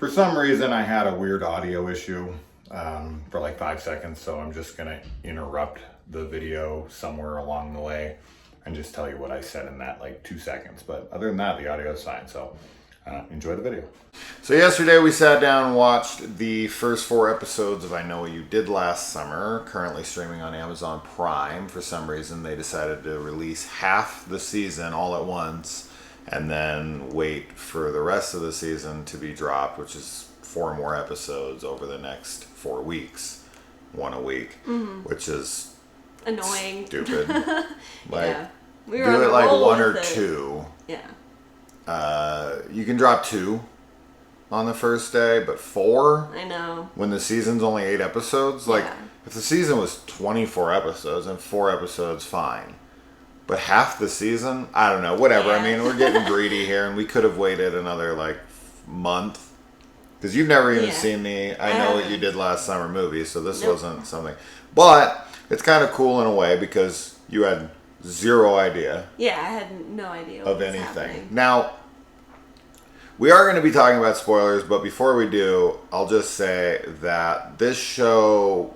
For some reason, I had a weird audio issue for like 5 seconds, so I'm just gonna interrupt the video somewhere along the way and just tell you what I said in that like 2 seconds. But other than that, the audio is fine, so enjoy the video. So yesterday we sat down and watched the first 4 episodes of I Know What You Did Last Summer, currently streaming on Amazon Prime. For some reason, they decided to release half the season all at once and then wait for the rest of the season to be dropped, which is 4 more episodes over the next 4 weeks. 1 a week, which is annoying. Stupid. Yeah. We do were on it a like roll 1 or with it. 2. Yeah. You can drop 2 on the first day, but 4 I know. when the season's only 8 episodes. Like, Yeah. if the season was 24 episodes and 4 episodes, fine. But half the season, I don't know, whatever. Yeah. I mean, we're getting greedy here, and we could have waited another like month. Because you've never even seen the I Know What You Did Last Summer movie, so this wasn't something. But it's kind of cool in a way because you had 0 idea. Yeah, I had no idea what of was anything. happening. Now, we are going to be talking about spoilers, but before we do, I'll just say that this show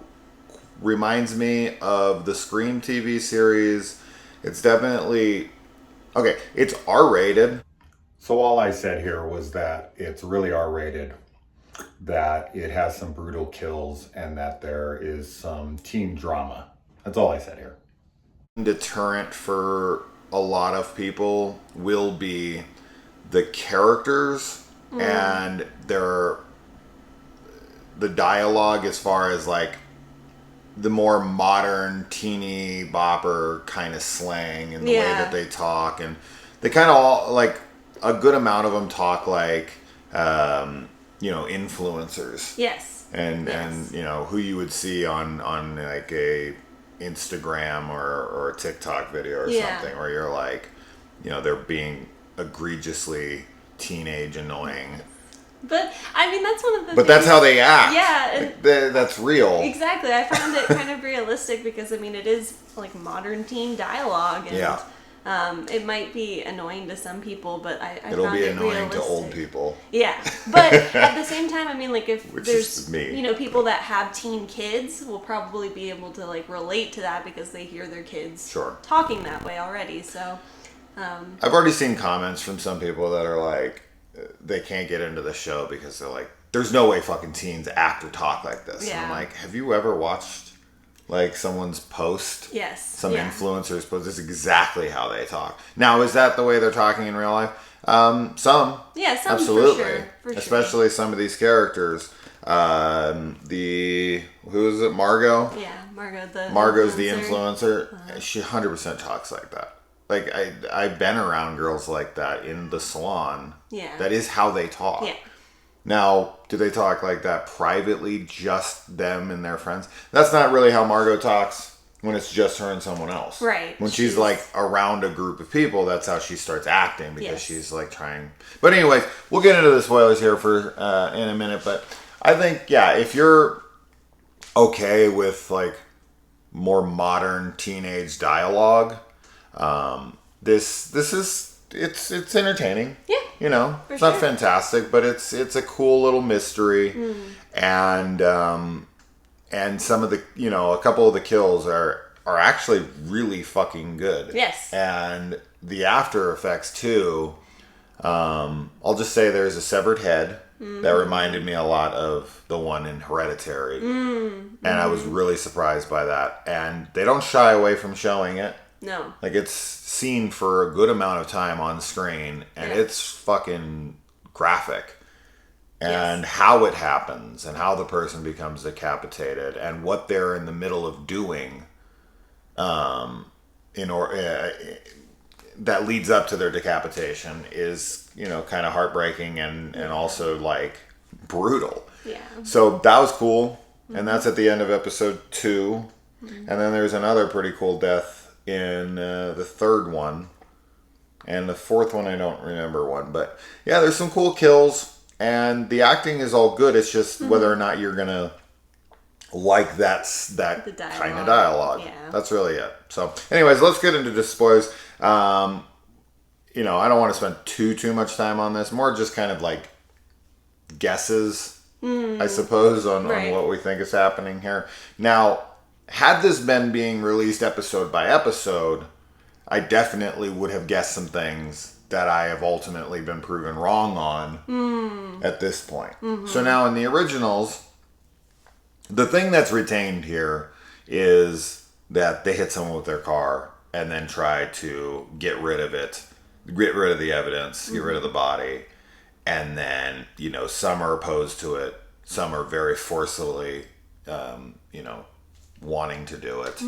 reminds me of the Scream TV series. It's definitely, okay, it's R-rated. So all I said here was that it's really R-rated, that it has some brutal kills, and that there is some teen drama. That's all I said here. Deterrent for a lot of people will be the characters and the dialogue, as far as like the more modern teeny bopper kind of slang and the way that they talk, and they kind of all, like, a good amount of them talk like influencers. Yes. And who you would see on like a Instagram or a TikTok video or something, where you're like, they're being egregiously teenage annoying. But I mean, that's one of the But that's how they act. Yeah. Like, that's real. Exactly. I found it kind of realistic because, I mean, it is like modern teen dialogue. And, it might be annoying to some people, but It'll found be it annoying realistic. to old people. Yeah. But at the same time, I mean, like, if Which there's, is me. people that have teen kids will probably be able to, like, relate to that because they hear their kids talking that way already. So, I've already seen comments from some people that are like, they can't get into the show because they're like, there's no way fucking teens act or talk like this. Yeah. And I'm like, have you ever watched like someone's post? Yes. Some influencers post. This is exactly how they talk. Now, is that the way they're talking in real life? Some. Yeah, some absolutely. For sure. Especially some of these characters. Who is it? Margot? Yeah, Margot's the influencer. She 100% talks like that. Like, I've been around girls like that in the salon. Yeah. That is how they talk. Yeah. Now, do they talk like that privately, just them and their friends? That's not really how Margot talks when it's just her and someone else. Right. When she's like around a group of people, that's how she starts acting, because she's like trying. But anyways, we'll get into the spoilers here for in a minute. But I think, if you're okay with like more modern teenage dialogue, this is it's entertaining. Yeah. It's not fantastic, but it's a cool little mystery. And some of the, a couple of the kills are actually really fucking good. Yes. And the after effects too. I'll just say there's a severed head that reminded me a lot of the one in Hereditary. And I was really surprised by that. And they don't shy away from showing it. No. Like, it's seen for a good amount of time on screen, and it's fucking graphic. And how it happens, and how the person becomes decapitated, and what they're in the middle of doing, that leads up to their decapitation is, kind of heartbreaking and also like brutal. Yeah. So that was cool, and that's at the end of episode 2. And then there's another pretty cool death in the 3rd one, and the 4th one I don't remember one, but there's some cool kills, and the acting is all good. It's just whether or not you're gonna like that kind of dialogue. That's really it. So anyways, let's get into the spoilers. I don't want to spend too much time on this, more just kind of like guesses, I suppose, on what we think is happening here. Now, had this been being released episode by episode, I definitely would have guessed some things that I have ultimately been proven wrong on at this point. So now in the originals, the thing that's retained here is that they hit someone with their car and then try to get rid of it, get rid of the evidence, get rid of the body. And then, some are opposed to it. Some are very forcefully, wanting to do it.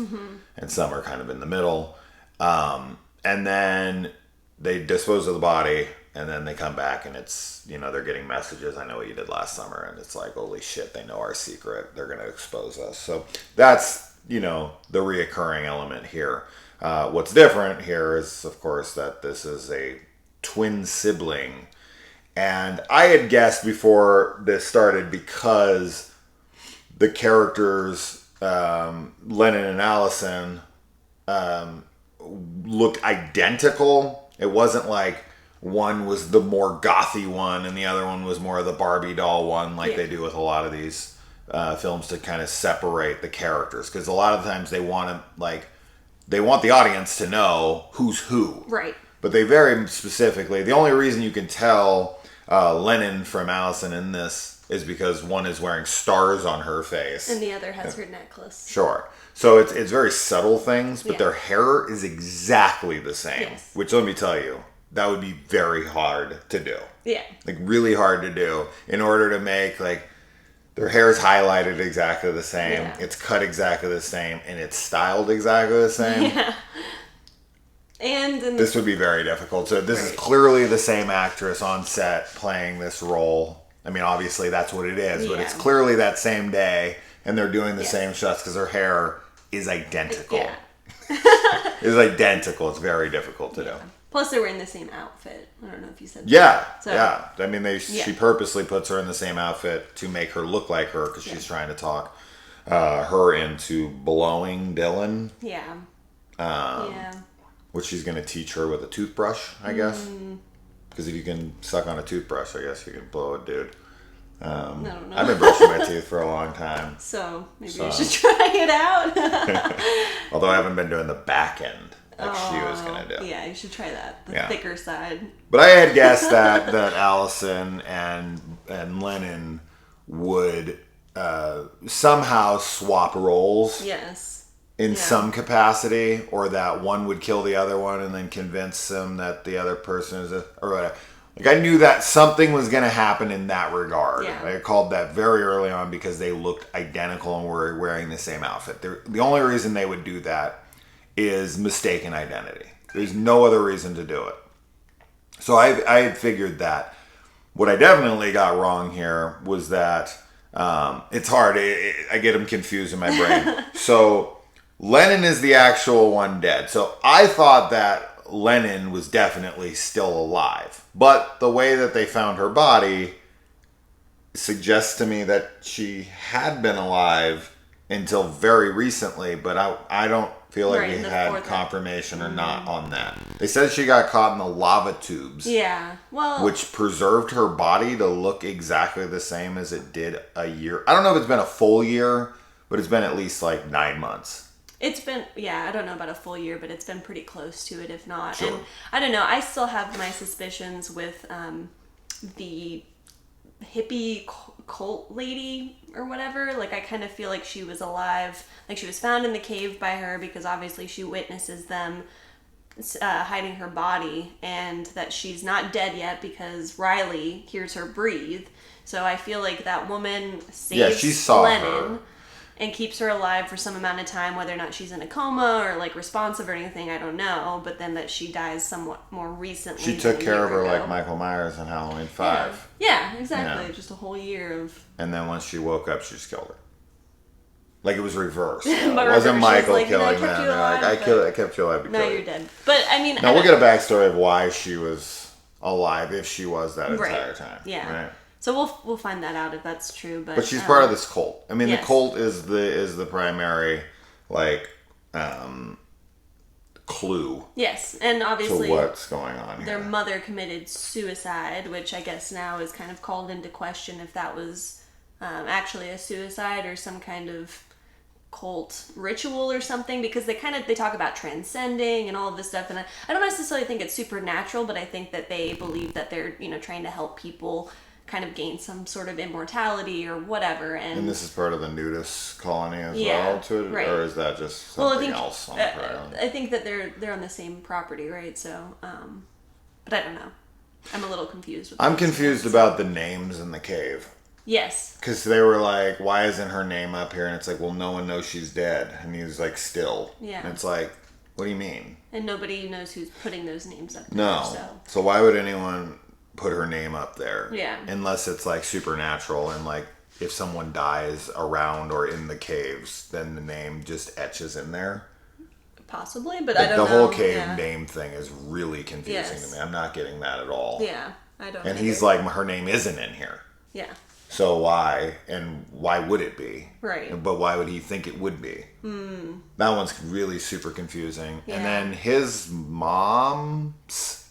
And some are kind of in the middle. And then they dispose of the body. And then they come back and it's, they're getting messages. I know what you did last summer. And it's like, holy shit, they know our secret. They're going to expose us. So that's, the reoccurring element here. What's different here is, of course, that this is a twin sibling. And I had guessed before this started because the characters, Lennon and Allison, looked identical. It wasn't like one was the more gothy one and the other one was more of the Barbie doll one, like they do with a lot of these films to kind of separate the characters. Because a lot of times they want the audience to know who's who. Right. But they very specifically, the only reason you can tell Lennon from Allison in this is because one is wearing stars on her face. And the other has her necklace. Sure. So it's very subtle things, but their hair is exactly the same. Yes. Which, let me tell you, that would be very hard to do. Yeah. Like, really hard to do in order to make, their hair is highlighted exactly the same. Yeah. It's cut exactly the same. And it's styled exactly the same. Yeah. And this would be very difficult. So this is clearly the same actress on set playing this role. I mean, obviously that's what it is, but it's clearly that same day, and they're doing the same shots because her hair is identical. Yeah. It's identical. It's very difficult to do. Plus, they're wearing the same outfit. I don't know if you said that. Yeah. I mean, she purposely puts her in the same outfit to make her look like her because she's trying to talk her into blowing Dylan. Yeah. Which she's going to teach her with a toothbrush, I guess. Because if you can suck on a toothbrush, I guess you can blow a dude. I don't know. I've been brushing my teeth for a long time. So maybe you should try it out. Although I haven't been doing the back end like she was going to do. Yeah, you should try that. The thicker side. But I had guessed that Allison and Lennon would somehow swap roles. Yes. In some capacity, or that one would kill the other one and then convince them that the other person is or whatever. Like, I knew that something was going to happen in that regard. Yeah. I called that very early on because they looked identical and were wearing the same outfit. The only reason they would do that is mistaken identity. There's no other reason to do it. So I had figured that. What I definitely got wrong here was that it's hard. I get them confused in my brain. So Lennon is the actual one dead. So I thought that Lennon was definitely still alive. But the way that they found her body suggests to me that she had been alive until very recently. But I don't feel like we had confirmation or not on that. They said she got caught in the lava tubes. Yeah. Well, which preserved her body to look exactly the same as it did a year. I don't know if it's been a full year, but it's been at least 9 months. It's been, I don't know about a full year, but it's been pretty close to it, if not. Sure. And I don't know, I still have my suspicions with the hippie cult lady or whatever. I kind of feel like she was alive. She was found in the cave by her because obviously she witnesses them hiding her body, and that she's not dead yet because Riley hears her breathe. So I feel like that woman saves she saw Lennon. her. And keeps her alive for some amount of time, whether or not she's in a coma or responsive or anything, I don't know. But then that she dies somewhat more recently. She took care of her like Michael Myers in Halloween 5. Yeah, exactly. Yeah. Just a whole year of. And then once she woke up, she just killed her. It was reversed. It wasn't Michael killing them. I kept you alive. Now you're dead. But I mean. Now we'll get a backstory of why she was alive, if she was that entire time. Yeah. Right? So we'll find that out if that's true. But she's part of this cult. I mean, the cult is the primary clue Yes, and to obviously what's going on their here. mother committed suicide, which I guess now is kind of called into question if that was actually a suicide or some kind of cult ritual or something, because they talk about transcending and all of this stuff, and I don't necessarily think it's supernatural, but I think that they believe that they're trying to help people kind of gain some sort of immortality or whatever. And this is part of the nudist colony as Yeah, well, to it, right. or is that just something I think, else on the ground? I think that they're on the same property, right? So, but I don't know. I'm a little confused. I'm confused about the names in the cave. Yes. Because they were like, why isn't her name up here? And it's like, well, no one knows she's dead. And he's like, still. Yeah. And it's like, what do you mean? And nobody knows who's putting those names up there. No. So why would anyone put her name up there? Yeah. Unless it's like supernatural and like if someone dies around or in the caves, then the name just etches in there. Possibly, but I don't know. The whole know. cave name thing is really confusing to me. I'm not getting that at all. Yeah, I don't. And he's like, her name isn't in here. Yeah. So why? And why would it be? Right. But why would he think it would be? That one's really super confusing. Yeah. And then his moms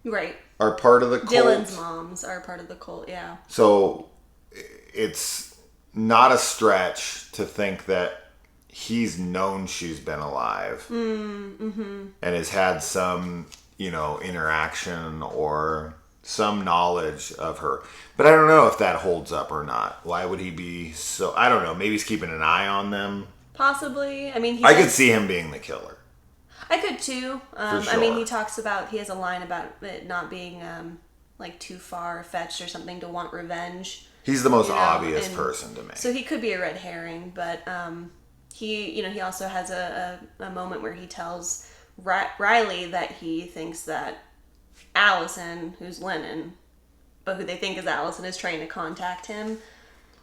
Right. are part of the cult. Dylan's moms are part of the cult, yeah. So it's not a stretch to think that he's known she's been alive and has had some, interaction or some knowledge of her. But I don't know if that holds up or not. Why would he be so... I don't know. Maybe he's keeping an eye on them. Possibly. I mean, I could see him being the killer. I could too. For sure. I mean, he talks about... He has a line about it not being, too far-fetched or something to want revenge. He's the most obvious person to me. So he could be a red herring, but he also has a moment where he tells Riley that he thinks that Allison, who's Lennon, but who they think is Allison, is trying to contact him,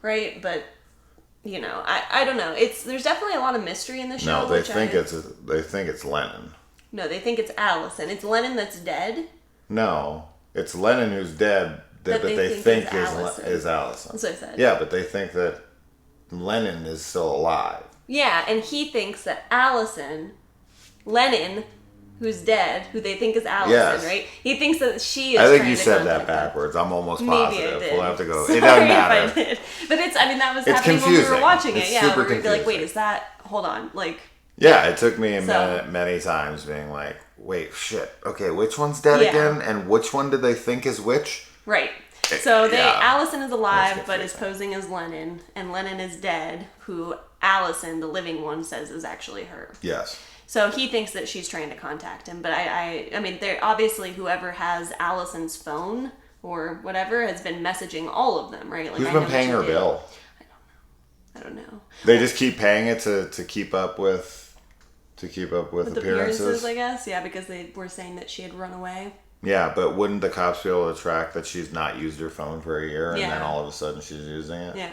right? But I don't know. There's definitely a lot of mystery in the show. No, they think it's Lennon. No, they think it's Allison. It's Lennon that's dead. No, it's Lennon who's dead that they think is Allison. That's what I said. Yeah, but they think that Lennon is still alive. Yeah, and he thinks that Lennon, who's dead, who they think is Allison, right? He thinks that she is. I think trying you to said that contact backwards. I'm almost Maybe positive. I did. We'll have to go. Sorry It doesn't if matter. I did. But that was It's happening confusing. when we were watching It's it. Yeah, super we were like, wait, confusing. is that? Hold on, like. Yeah, it took me many times being like, wait, shit. Okay, which one's dead again? And which one did they think is which? Right. So Allison is alive, That's but is confusing. posing as Lennon, and Lennon is dead, who Allison, the living one, says is actually her. Yes. So he thinks that she's trying to contact him, but I mean, they're obviously whoever has Allison's phone or whatever has been messaging all of them, right? Like, Who's been paying her bill? I don't know. They just keep paying it to keep up with With appearances. I guess. Yeah, because they were saying that she had run away. Yeah, but wouldn't the cops be able to track that she's not used her phone for a year and Yeah. then all of a sudden she's using it? Yeah.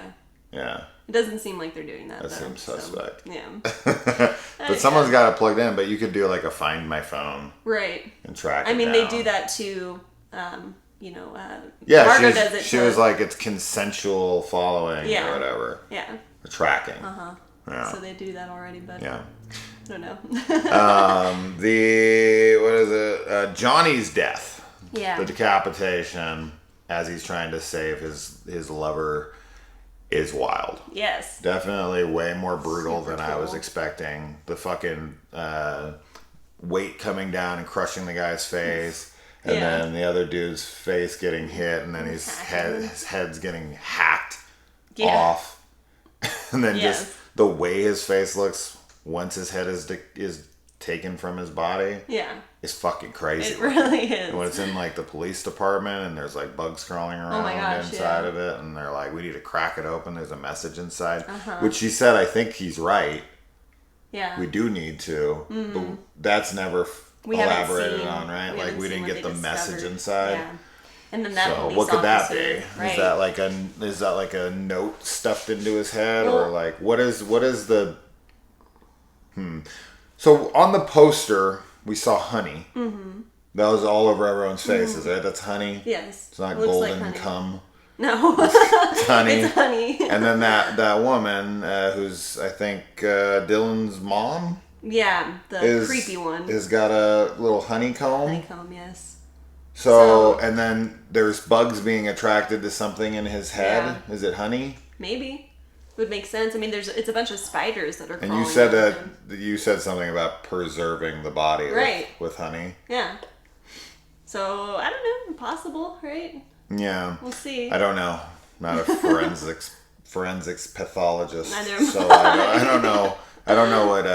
Yeah. It doesn't seem like they're doing that, That though. seems suspect. So, yeah. But someone's got it plugged in, but you could do like a Find My Phone Right. and track it I mean, down. they do that to, Yeah, Margot does it she to, was like, it's consensual following or whatever. Yeah. The tracking. Uh-huh. Yeah. So they do that already, but Yeah. I don't know. Johnny's death. Yeah. The decapitation as he's trying to save his lover is wild. Yes. Definitely way more brutal Super than I was cool. expecting. The fucking weight coming down and crushing the guy's face. And Yeah. then the other dude's face getting hit, and then his head's getting hacked off. And then Yes. just the way his face looks once his head is taken from his body is fucking crazy. It really is. And when it's in like the police department and there's like bugs crawling around my gosh, inside yeah. of it, and they're like, we need to crack it open, there's a message inside. Uh-huh. Which she said, I think he's right. Yeah. We do need to. But that's never We haven't elaborated seen- on, right? we Like haven't we seen didn't what get they the message discovered. inside. Yeah. And then that So police what could that officer, be? Right. Is that like a note stuffed into his head, or Well- like what is the? So on the poster we saw honey. Mm-hmm. That was all over everyone's faces, right? That's honey. Yes. It's not It looks like golden honey. cum. No. It's honey. It's honey. And then that woman who's I think Dylan's mom. Yeah, the creepy one. Has got a little honeycomb. Honeycomb, yes. And then there's bugs being attracted to something in his head. Yeah. Is it honey? Maybe. Would make sense. I mean, it's a bunch of spiders that are crawling. And you said you said something about preserving the body with honey. Yeah. So, I don't know. Possible, right? Yeah. We'll see. I don't know. I'm not a forensics pathologist. Neither. So I don't know. I don't know what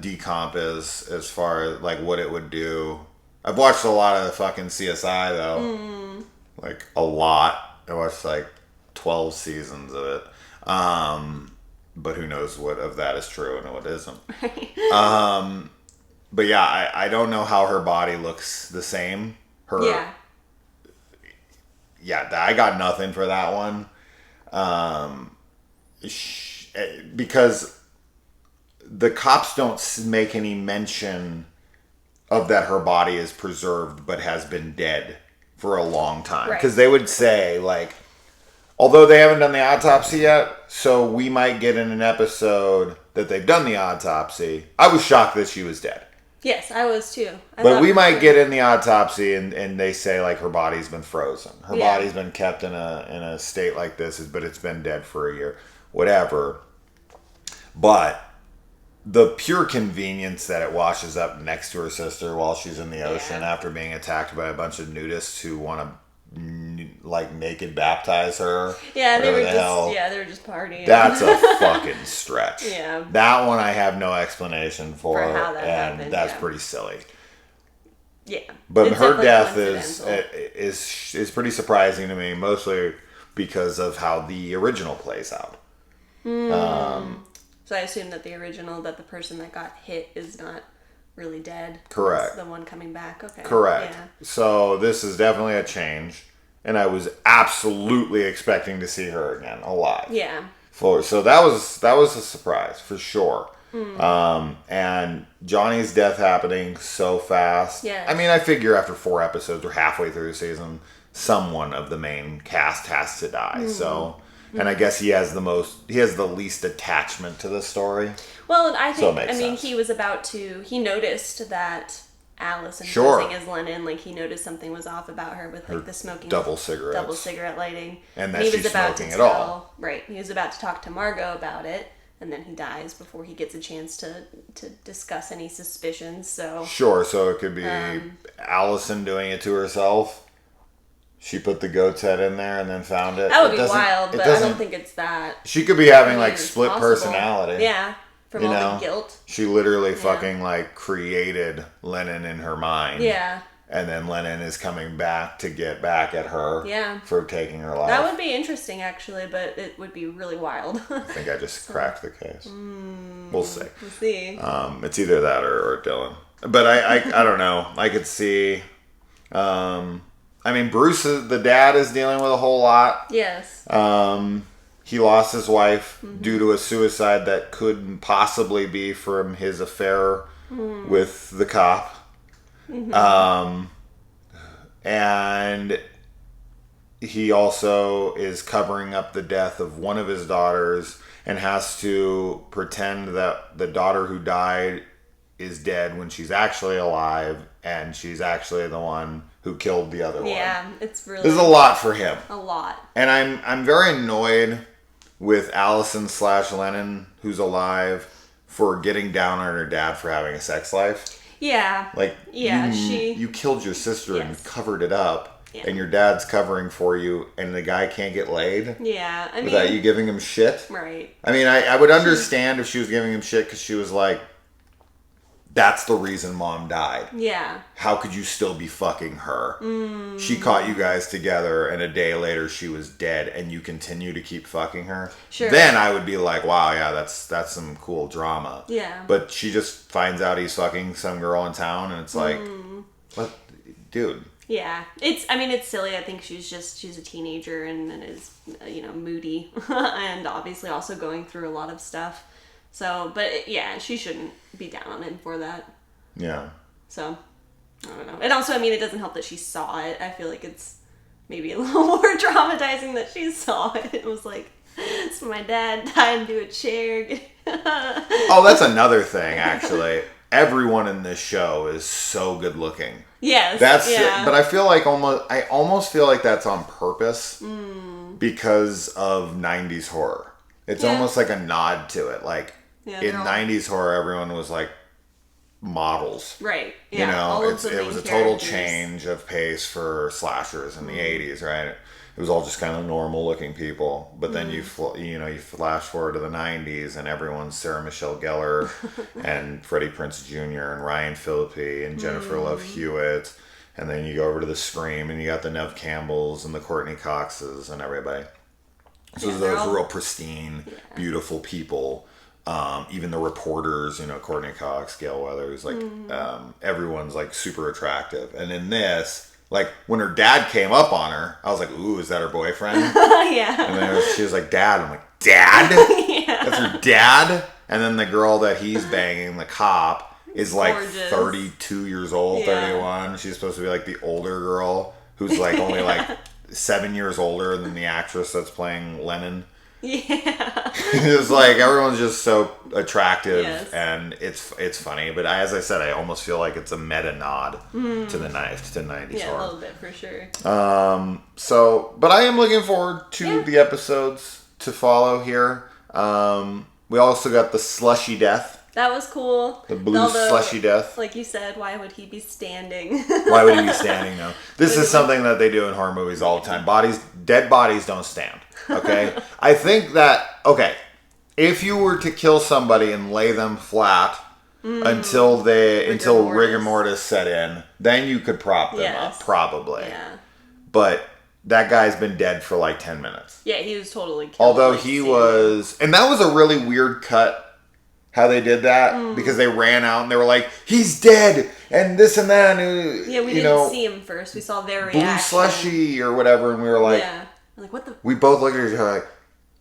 decomp is as far as like what it would do. I've watched a lot of fucking CSI though. Like a lot. I watched like 12 seasons of it. But who knows what of that is true and what isn't. But yeah, I don't know how her body looks the same. Yeah, I got nothing for that one. Because the cops don't make any mention of that her body is preserved but has been dead for a long time. Because they would say, like, although they haven't done the autopsy yet, so we might get in an episode that they've done the autopsy. I was shocked that she was dead. Yes, I was too. But we might get in the autopsy and they say, like, her body's been frozen. Her body's been kept in a state like this, but it's been dead for a year. Whatever. But the pure convenience that it washes up next to her sister while she's in the ocean after being attacked by a bunch of nudists who want to, like, naked baptize her. Yeah, they were just partying. That's a fucking stretch. Yeah. That one I have no explanation for how that happened, that's pretty silly. Yeah. But her death is pretty surprising to me, mostly because of how the original plays out. So I assume that the person that got hit is not really dead. Correct. It's the one coming back. Okay. Correct. Yeah. So this is definitely a change, and I was absolutely expecting to see her again alive. Yeah. So that was a surprise for sure. And Johnny's death happening so fast. Yeah. I mean, I figure after 4 episodes or halfway through the season, someone of the main cast has to die. So. And I guess he has the least attachment to the story. Well, and I think, sense. he noticed that Allison posing as Lennon, like he noticed something was off about her with like the smoking double cigarette lighting. And that she's smoking at all. Right. He was about to talk to Margot about it, and then he dies before he gets a chance to discuss any suspicions, so. Sure, so it could be Allison doing it to herself. She put the goat's head in there and then found it. That would be wild, but I don't think it's that. She could be having like split personality. Yeah, from all the guilt. She literally fucking like created Lennon in her mind. Yeah. And then Lennon is coming back to get back at her for taking her life. That would be interesting, actually, but it would be really wild. I think I just cracked the case. We'll see. We'll see. It's either that or Dylan. But I don't know. I could see... I mean, Bruce, the dad, is dealing with a whole lot. Yes. He lost his wife due to a suicide that couldn't possibly be from his affair with the cop. And he also is covering up the death of one of his daughters and has to pretend that the daughter who died is dead when she's actually alive, and she's actually the one who killed the other one. Yeah, it's really... There's a lot for him. A lot. And I'm very annoyed with Allison / Lennon, who's alive, for getting down on her dad for having a sex life. Yeah. Like, you killed your sister and covered it up, and your dad's covering for you, and the guy can't get laid. Yeah, I mean... Without you giving him shit. Right. I mean, I would understand if she was giving him shit because she was like, that's the reason mom died. Yeah. How could you still be fucking her? She caught you guys together, and a day later she was dead, and you continue to keep fucking her. Sure. Then I would be like, wow, yeah, that's some cool drama. Yeah. But she just finds out he's fucking some girl in town, and it's like, what, dude? Yeah, it's silly. I think she's a teenager and is, moody, and obviously also going through a lot of stuff. So, but she shouldn't be down on him for that. Yeah. So, I don't know. And also, it doesn't help that she saw it. I feel like it's maybe a little more traumatizing that she saw it. It was like, so my dad died into a chair. Oh, that's another thing, actually. everyone in this show is so good looking. Yes. But I feel like I almost feel like that's on purpose because of 90s horror. It's almost like a nod to it. Like in 90s horror, everyone was like models. Right. Yeah. You know, it was a total change of pace for slashers in the 80s, right? It was all just kind of normal looking people. But then you flash forward to the 90s and everyone's Sarah Michelle Gellar and Freddie Prinze Jr. and Ryan Phillippe and Jennifer Love Hewitt. And then you go over to the Scream and you got the Neve Campbells and the Courtney Coxes and everybody. So those real pristine, beautiful people. Even the reporters, Courtney Cox, Gail Weathers, like everyone's like super attractive. And in this, like when her dad came up on her, I was like, "Ooh, is that her boyfriend?" Yeah. And then she was like, "Dad." I'm like, "Dad? Yeah. That's her dad?" And then the girl that he's banging, the cop, is like Gorgeous. 32 years old, 31. She's supposed to be like the older girl who's like only like 7 years older than the actress that's playing Lennon. Yeah. It's like everyone's just so attractive, Yes. and it's funny. But as I said, I almost feel like it's a meta nod to the 90s Yeah, horror. a little bit for sure. But I am looking forward to the episodes to follow here. We also got the slushy death. That was cool. The blue slushy death. Like you said, why would he be standing? Why would he be standing though? This is something that they do in horror movies all the time. Dead bodies don't stand. Okay? I think that, if you were to kill somebody and lay them flat until rigor mortis set in, then you could prop them up, probably. Yeah. But that guy's been dead for like 10 minutes. Yeah, he was totally killed. Although he was, and that was a really weird cut, how they did that, because they ran out and they were like, "He's dead," and this and that. And, we didn't see him first. We saw their reaction. Blue slushy or whatever, and we were like, like what the? we both looked at each other like,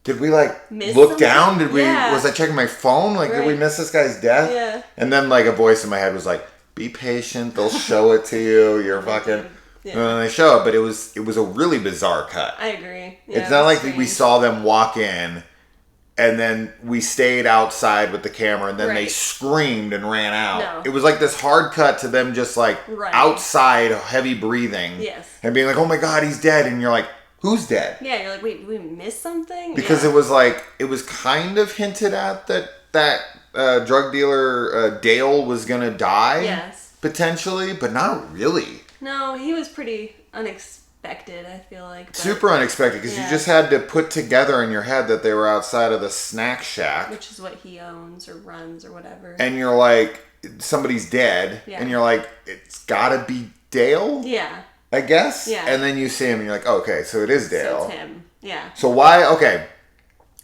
did we like Miss look something? down? Did we? Yeah. Was I checking my phone? Like, did we miss this guy's death? Yeah. And then like a voice in my head was like, "Be patient. They'll show it to you. You're fucking." Yeah. And then they show it, but it was a really bizarre cut. I agree. Yeah, It's not like strange. we saw them walk in, and then we stayed outside with the camera, and then they Right. screamed and ran out. No. It was like this hard cut to them just like outside, heavy breathing. Yes. And being like, "Oh my God, he's dead," and you're like, "Who's dead?" Yeah, you're like, wait, did we miss something? Because it was kind of hinted at that drug dealer Dale was gonna die. Yes. Potentially, but not really. No, he was pretty unexpected, I feel like. But, Super unexpected, because you just had to put together in your head that they were outside of the snack shack. which is what he owns or runs or whatever. And you're like, somebody's dead. Yeah. And you're like, it's gotta be Dale? Yeah. I guess? Yeah. And then you see him and you're like, okay, so it is Dale. So it's him. Yeah. So why? Okay.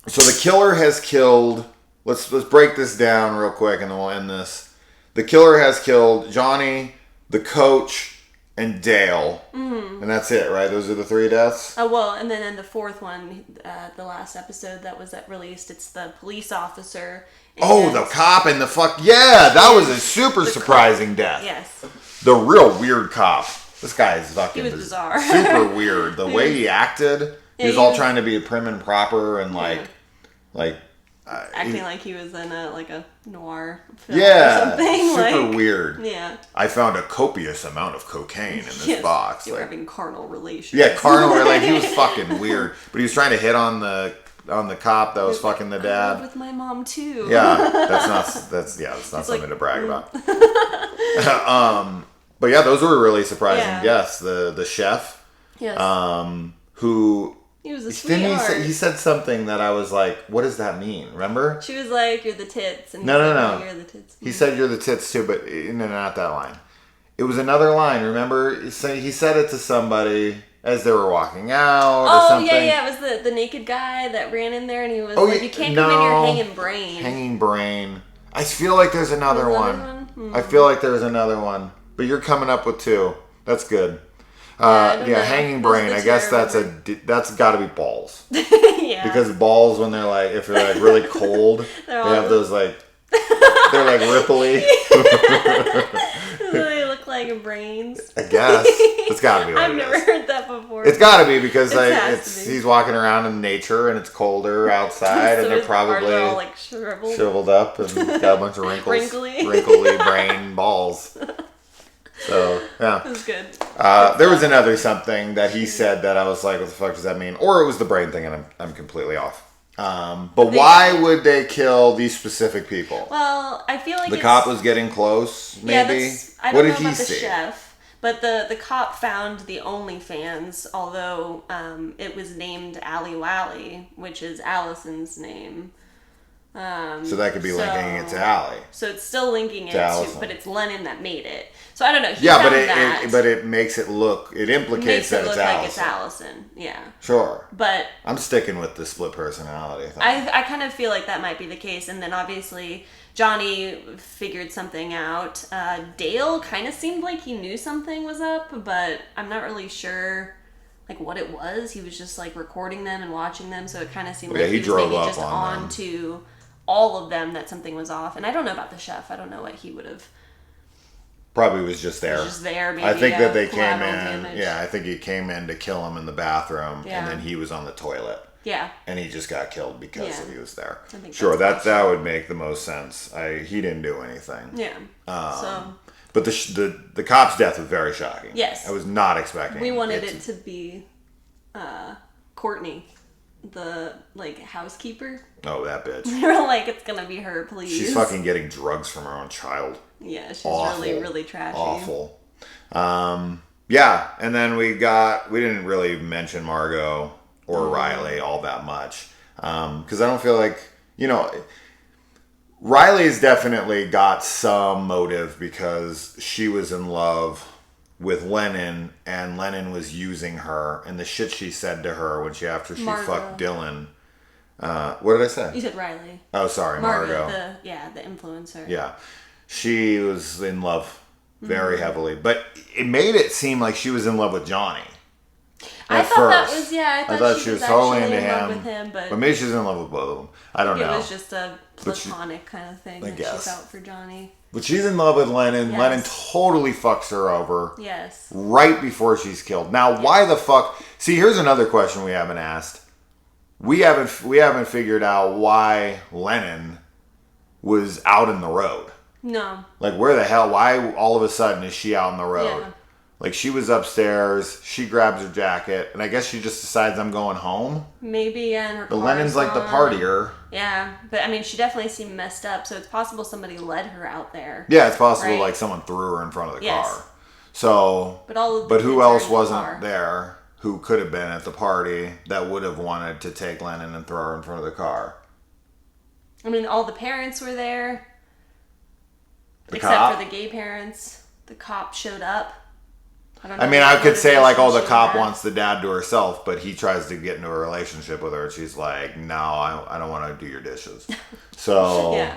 So the killer has killed. Let's break this down real quick, and then we'll end this. The killer has killed Johnny, the coach, and Dale, and that's it, right? Those are the 3 deaths. Oh well, and then in the 4th one, the last episode that was released, it's the police officer. Oh, the cop and the that was a super surprising death. Yes. The real weird cop. This guy is fucking He was bizarre. super weird. The way he acted, he was all trying to be prim and proper and acting like he was in a noir film or yeah, something. super weird. Yeah. I found a copious amount of cocaine in this box. You were having carnal relations. Yeah, carnal. He was fucking weird, but he was trying to hit on the cop that was fucking the I dad. lived with my mom too. Yeah, that's not something to brag about. But yeah, those were really surprising guests. The chef, Yes. who he was a didn't sweetheart. he said something that I was like, what does that mean? Remember? She was like, "You're the tits." And he No. said, "Oh, you're the tits." He said you're the tits too, but no, not that line. It was another line. Remember? He said it to somebody as they were walking out or something. Yeah. It was the naked guy that ran in there, and he was like, "You can't come in here hanging brain." Hanging brain. I feel like there's another one. I feel like there's another one. But you're coming up with 2. That's good. Hanging brain. I guess that's got to be balls. Yeah. Because balls, when if they're like really cold, they have those like they're like ripply. They look like brains? I guess. It's gotta be what I've it never is. heard that before. It's gotta be because It has to be. he's walking around in nature and it's colder outside So and they're his arms probably are all like shriveled. shriveled up and got a bunch of wrinkles. Wrinkly. Brain balls. So, yeah. It was good. There was another something that he said that I was like, what the fuck does that mean? Or it was the brain thing and I'm completely off. But why would they kill these specific people? Well, I feel like The cop was getting close, maybe? Yeah, I What don't did know he about the see? chef, but the cop found the OnlyFans, although it was named Ali Wally, which is Allison's name. So that could be linking it to Allie. So it's still linking it to, Allison. but it's Lennon that made it. So I don't know. He Yeah, found but that. it makes it look, it implicates makes that it look it's like it's Allison. Allison. Yeah. Sure. But I'm sticking with the split personality thing. I kind of feel like that might be the case, and then obviously Johnny figured something out. Dale kind of seemed like he knew something was up, but I'm not really sure like what it was. He was just like recording them and watching them, so it kind of seemed like he was drove maybe up just on on to all of them that something was off. And I don't know about the chef. I don't know what he would have. Probably was just there. Just there, maybe. I think that they came collateral in. damage. Yeah, I think he came in to kill him in the bathroom, Yeah. and then he was on the toilet. Yeah. And he just got killed because Yeah. he was there. I think Sure, that's that would make the most sense. He didn't do anything. Yeah. So But the cop's death was very shocking. Yes. I was not expecting. we wanted it to be Courtney, the like housekeeper. Oh, that bitch. We were like, it's gonna be her, please. She's fucking getting drugs from her own child. Yeah, she's Awful. really trashy. Awful. Yeah, and then we didn't really mention Margot or Riley all that much. Because I don't feel like, Riley's definitely got some motive because she was in love with Lennon and Lennon was using her and the shit she said to her after she Margot. fucked Dylan. What did I say? You said Riley. Oh, sorry, Margot. The influencer. Yeah. She was in love very heavily. But it made it seem like she was in love with Johnny. I thought that was, I thought she was totally actually into in love him. with him, but maybe she's in love with both of them. I don't know. it was just a platonic kind of thing that she guess. felt for Johnny. But she's in love with Lennon. Yes. Lennon totally fucks her over Yes. right before she's killed. Now, why the fuck? See, here's another question we haven't asked. We haven't figured out why Lennon was out in the road. No. Like, where the hell? Why all of a sudden is she out on the road? Yeah. Like, she was upstairs. She grabs her jacket, and I guess she just decides I'm going home. Maybe, and her But car's Lennon's like the gone. partier. Yeah, but I mean, she definitely seemed messed up, so it's possible somebody led her out there. Yeah, it's possible Right. like someone threw her in front of the Yes. car. So, But all of the but who kids are else in the wasn't car. there who could have been at the party that would have wanted to take Lennon and throw her in front of the car? I mean, all the parents were there. The except cop? for the gay parents. The cop showed up. I don't I know mean, what I could say like, oh, motivation the she cop had. wants the dad to herself, but he tries to get into a relationship with her. And she's like, no, I don't want to do your dishes. So Yeah.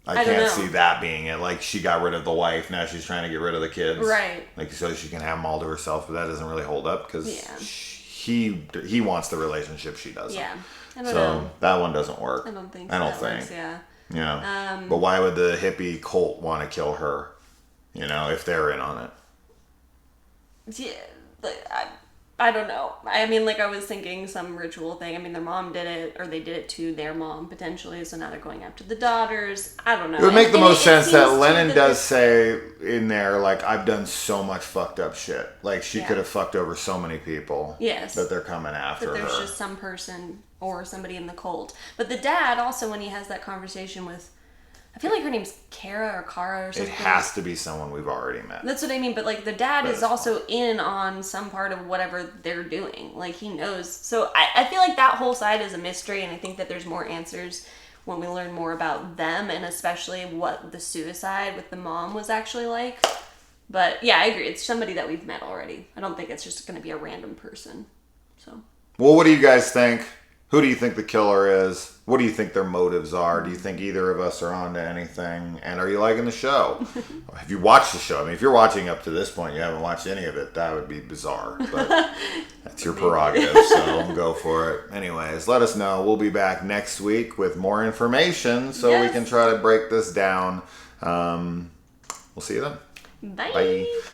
I I don't can't know. see that being it. Like, she got rid of the wife. Now she's trying to get rid of the kids. Right. Like, so she can have them all to herself, but that doesn't really hold up because Yeah. he wants the relationship, she doesn't. Yeah. I don't So know. that one doesn't work. I don't think I don't that think. works, yeah. Yeah. But why would the hippie cult want to kill her? If they're in on it. Yeah, like, I don't know. I mean, like, I was thinking some ritual thing. I mean, their mom did it, or they did it to their mom, potentially, so now they're going after the daughters. I don't know. It would make the most sense that seems Lennon that does say in there, like, I've done so much fucked up shit. Like, she Yeah. could have fucked over so many people. Yes. That they're coming after that there's her. just some person or somebody in the cult. But the dad also, when he has that conversation with, I feel like her name's Kara or It something. has to be someone we've already met. That's what I mean, but like the dad That is is also in on some part of whatever they're doing. Like he knows. So I feel like that whole side is a mystery, and I think that there's more answers when we learn more about them, and especially what the suicide with the mom was actually like. But yeah, I agree. It's somebody that we've met already. I don't think it's just going to be a random person. So. Well, what do you guys think? Who do you think the killer is? What do you think their motives are? Do you think either of us are onto anything? And are you liking the show? Have you watched the show? I mean, if you're watching up to this point, you haven't watched any of it, that would be bizarre. But that's your prerogative, so go for it. Anyways, let us know. We'll be back next week with more information so we Yes. can try to break this down. We'll see you then. Bye. Bye.